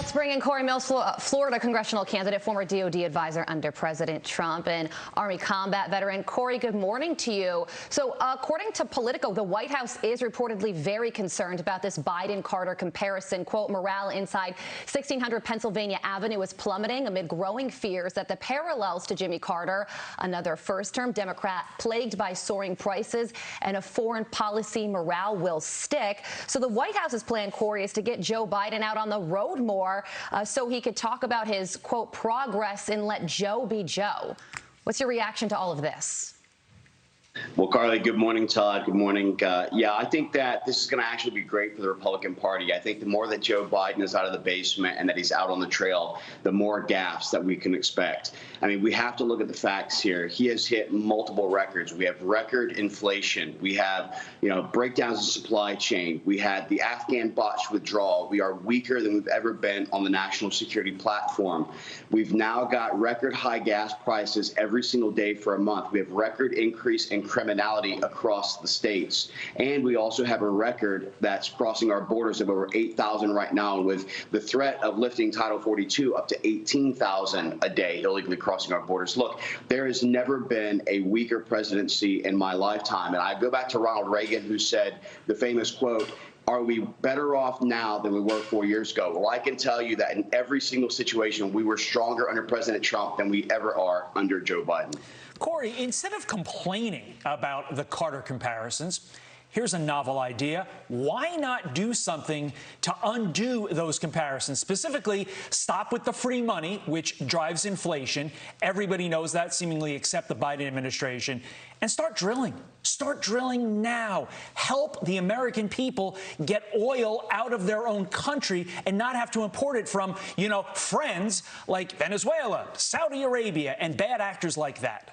Let's bring in Cory Mills, Florida congressional candidate, former DOD advisor under President Trump, and Army combat veteran. Cory, good morning to you. So according to Politico, the White House is reportedly very concerned about this Biden-Carter comparison. Quote, morale inside 1600 Pennsylvania Avenue is plummeting amid growing fears that the parallels to Jimmy Carter, another first-term Democrat plagued by soaring prices and a foreign policy morale, will stick. So the White House's plan, Cory, is to get Joe Biden out on the road more so he could talk about his, quote, progress and let Joe be Joe. What's your reaction to all of this? Well, Carly, good morning, Todd. Good morning. Yeah, I think that this is going to actually be great for the Republican Party. I think the more that Joe Biden is out of the basement and that he's out on the trail, the more gaffes that we can expect. I mean, we have to look at the facts here. He has hit multiple records. We have record inflation. We have, breakdowns in supply chain. We had the Afghan botched withdrawal. We are weaker than we've ever been on the national security platform. We've now got record high gas prices every single day for a month. We have record increase in criminality across the states. And we also have a record that's crossing our borders of over 8,000 right now, with the threat of lifting Title 42 up to 18,000 a day illegally crossing our borders. Look, there has never been a weaker presidency in my lifetime. And I go back to Ronald Reagan, who said the famous quote, "Are we better off now than we were 4 years ago?" Well, I can tell you that in every single situation, we were stronger under President Trump than we ever are under Joe Biden. Cory, instead of complaining about the Carter comparisons, here's a novel idea. Why not do something to undo those comparisons? Specifically, stop with the free money, which drives inflation. Everybody knows that, seemingly except the Biden administration. And start drilling. Start drilling now. Help the American people get oil out of their own country and not have to import it from, friends like Venezuela, Saudi Arabia, and bad actors like that.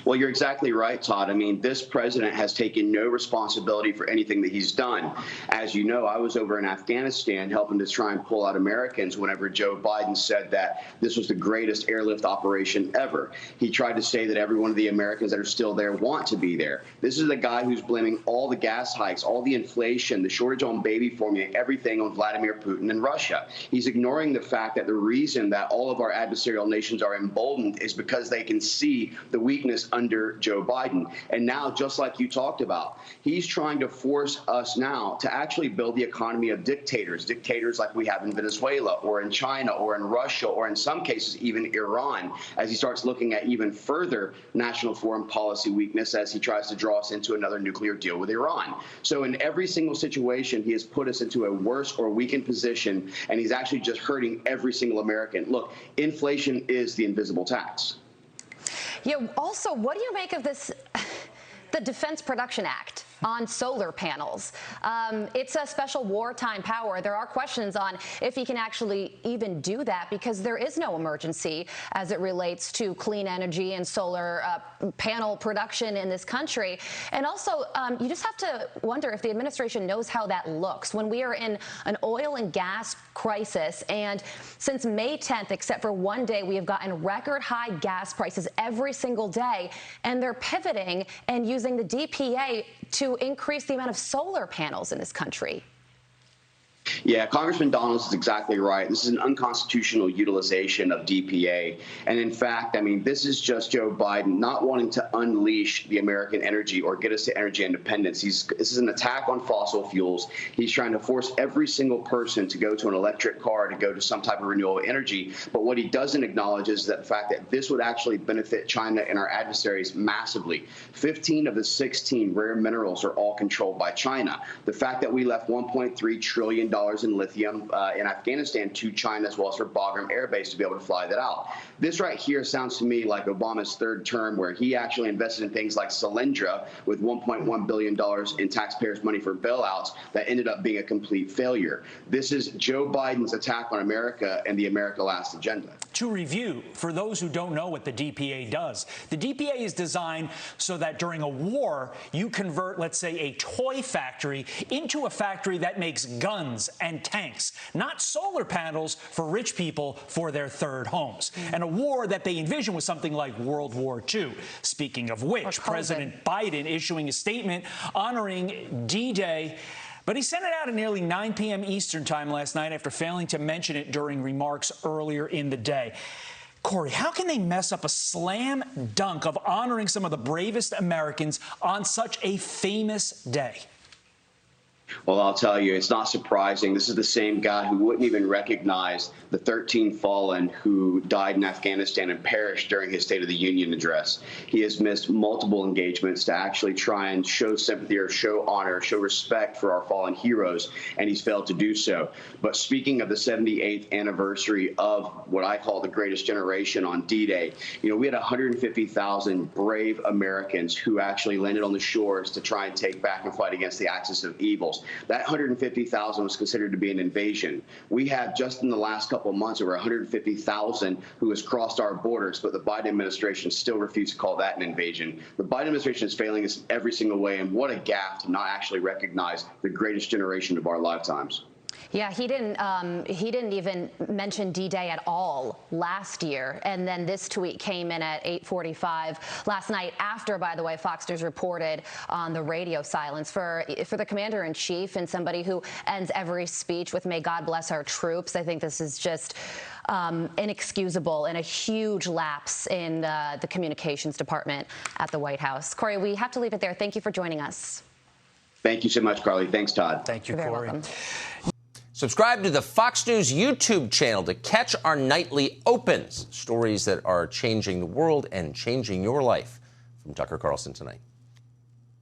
Well, you're exactly right, Todd. I mean, this president has taken no responsibility for anything that he's done. As you know, I was over in Afghanistan helping to try and pull out Americans whenever Joe Biden said that this was the greatest airlift operation ever. He tried to say that every one of the Americans that are still there want to be there. This is the guy who's blaming all the gas hikes, all the inflation, the shortage on baby formula, everything on Vladimir Putin and Russia. He's ignoring the fact that the reason that all of our adversarial nations are emboldened is because they can see the weakness under Joe Biden. And now, just like you talked about, he's trying to force us now to actually build the economy of dictators like we have in Venezuela or in China or in Russia or in some cases even Iran, as he starts looking at even further national foreign policy weakness as he tries to draw us into another nuclear deal with Iran. So in every single situation, he has put us into a worse or weakened position, and he's actually just hurting every single American. Look, inflation is the invisible tax. Yeah. Also, what do you make of this, the Defense Production Act on solar panels? It's a special wartime power. There are questions on if he can actually even do that, because there is no emergency as it relates to clean energy and solar panel production in this country. And also, you just have to wonder if the administration knows how that looks when we are in an oil and gas crisis. And since May 10th, except for one day, we have gotten record high gas prices every single day. And they're pivoting and using the DPA to increase the amount of solar panels in this country. Yeah, Congressman Donalds is exactly right. This is an unconstitutional utilization of DPA. And in fact, I mean, this is just Joe Biden not wanting to unleash the American energy or get us to energy independence. This is an attack on fossil fuels. He's trying to force every single person to go to an electric car, to go to some type of renewable energy. But what he doesn't acknowledge is that the fact that this would actually benefit China and our adversaries massively. 15 of the 16 rare minerals are all controlled by China. The fact that we left $1.3 trillion in lithium in Afghanistan to China, as well as for Bagram Air Base, to be able to fly that out. This right here sounds to me like Obama's third term, where he actually invested in things like Solyndra with $1.1 billion in taxpayers' money for bailouts that ended up being a complete failure. This is Joe Biden's attack on America and the America Last agenda. To review, for those who don't know what the DPA does, the DPA is designed so that during a war, you convert, let's say, a toy factory into a factory that makes guns and tanks, not solar panels for rich people for their third homes. And a war that they envision was something like World War II. Speaking of which, President Biden issuing a statement honoring D-Day. But he sent it out at nearly 9 p.m. Eastern time last night after failing to mention it during remarks earlier in the day. Cory, how can they mess up a slam dunk of honoring some of the bravest Americans on such a famous day? Well, I'll tell you, it's not surprising. This is the same guy who wouldn't even recognize the 13 fallen who died in Afghanistan and perished during his State of the Union address. He has missed multiple engagements to actually try and show sympathy or show honor, show respect for our fallen heroes, and he's failed to do so. But speaking of the 78th anniversary of what I call the greatest generation on D-Day, we had 150,000 brave Americans who actually landed on the shores to try and take back and fight against the axis of evils. That 150,000 was considered to be an invasion. We have just in the last couple of months over 150,000 who has crossed our borders, but the Biden administration still refused to call that an invasion. The Biden administration is failing us every single way, and what a gaffe to not actually recognize the greatest generation of our lifetimes. Yeah, he didn't even mention D-Day at all last year. And then this tweet came in at 8:45 last night after, by the way, Fox News reported on the radio silence for the commander-in-chief and somebody who ends every speech with "May God bless our troops." I think this is just inexcusable and a huge lapse in the communications department at the White House. Cory, we have to leave it there. Thank you for joining us. Thank you so much, Carly. Thanks, Todd. Thank you, You're very Cory. welcome. Subscribe to the Fox News YouTube channel to catch our nightly opens, stories that are changing the world and changing your life. From Tucker Carlson tonight.